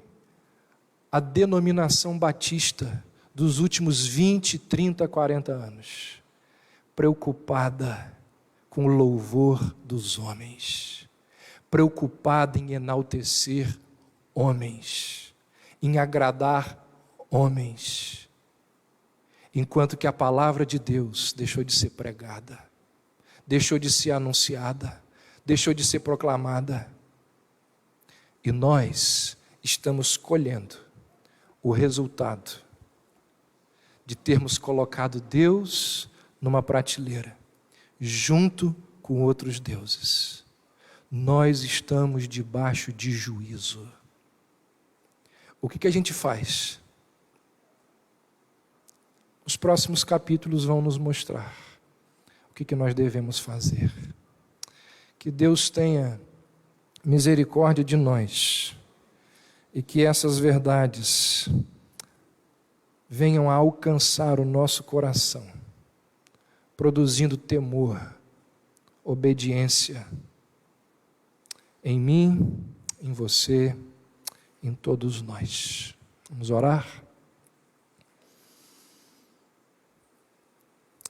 a denominação batista dos últimos 20, 30, 40 anos, preocupada com o louvor dos homens, preocupada em enaltecer homens, em agradar homens, enquanto que a palavra de Deus deixou de ser pregada, deixou de ser anunciada, deixou de ser proclamada, e nós estamos colhendo o resultado de termos colocado Deus numa prateleira, junto com outros deuses. Nós estamos debaixo de juízo. O que a gente faz? Os próximos capítulos vão nos mostrar o que nós devemos fazer. Que Deus tenha misericórdia de nós e que essas verdades venham a alcançar o nosso coração, produzindo temor, obediência em mim, em você, em todos nós. Vamos orar?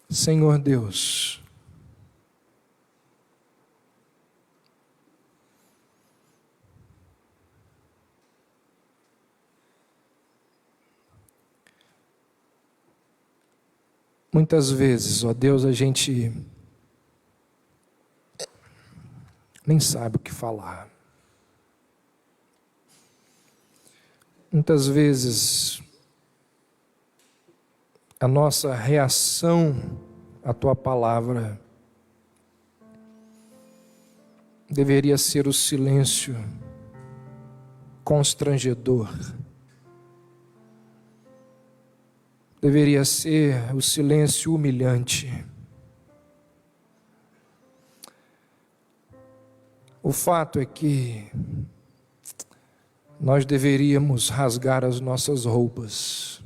Senhor Deus, muitas vezes, ó Deus, a gente nem sabe o que falar. Muitas vezes, a nossa reação à Tua palavra deveria ser o silêncio constrangedor. Deveria ser o silêncio humilhante. O fato é que nós deveríamos rasgar as nossas roupas.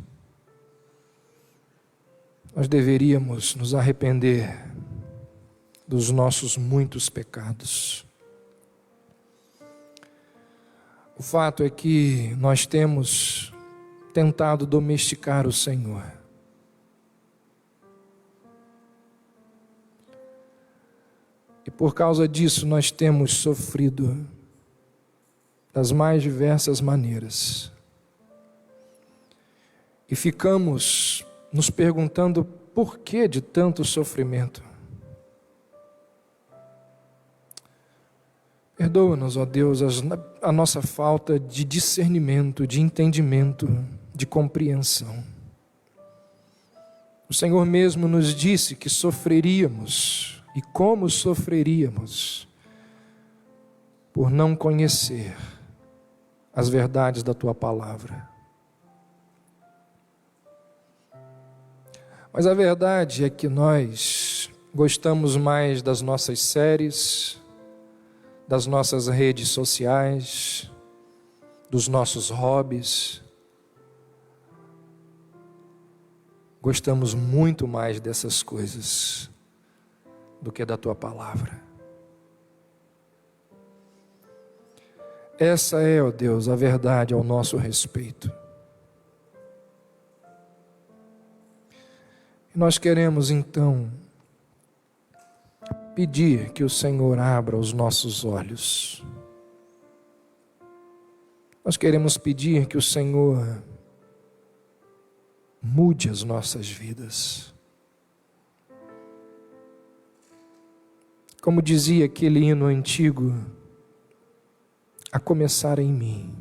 Nós deveríamos nos arrepender dos nossos muitos pecados. O fato é que nós temos tentado domesticar o Senhor. E por causa disso nós temos sofrido das mais diversas maneiras. e ficamos nos perguntando por que de tanto sofrimento. Perdoa-nos, ó Deus, a nossa falta de discernimento, de entendimento, de compreensão. O Senhor mesmo nos disse que sofreríamos, e como sofreríamos, por não conhecer as verdades da Tua palavra. Mas a verdade é que nós gostamos mais das nossas séries, das nossas redes sociais, dos nossos hobbies. Gostamos muito mais dessas coisas do que da Tua palavra. Essa é, ó Deus, a verdade ao nosso respeito. E nós queremos então pedir que o Senhor abra os nossos olhos. Nós queremos pedir que o Senhor mude as nossas vidas. Como dizia aquele hino antigo, a começar em mim,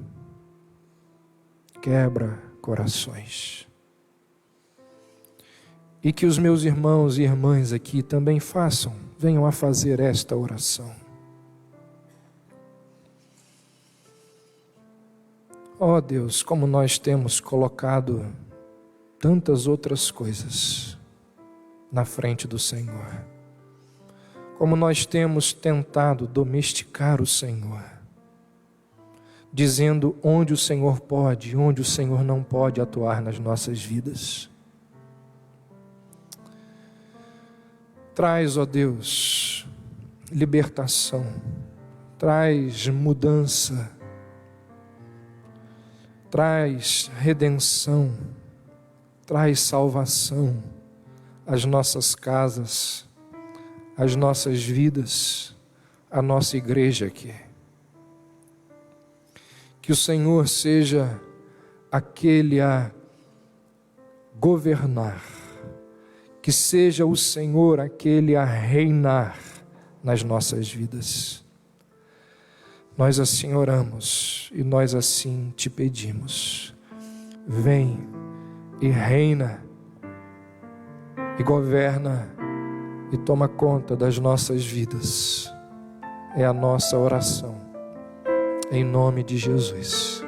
quebra corações. E que os meus irmãos e irmãs aqui também venham a fazer esta oração. Ó Deus, como nós temos colocado tantas outras coisas na frente do Senhor. Como nós temos tentado domesticar o Senhor, dizendo onde o Senhor pode, onde o Senhor não pode atuar nas nossas vidas. Traz, ó Deus, libertação, traz mudança, traz redenção, traz salvação às nossas casas, às nossas vidas, à nossa igreja aqui. Que o Senhor seja aquele a governar, que seja o Senhor aquele a reinar nas nossas vidas. Nós assim oramos e nós assim te pedimos. Vem e reina e governa e toma conta das nossas vidas. É a nossa oração, em nome de Jesus.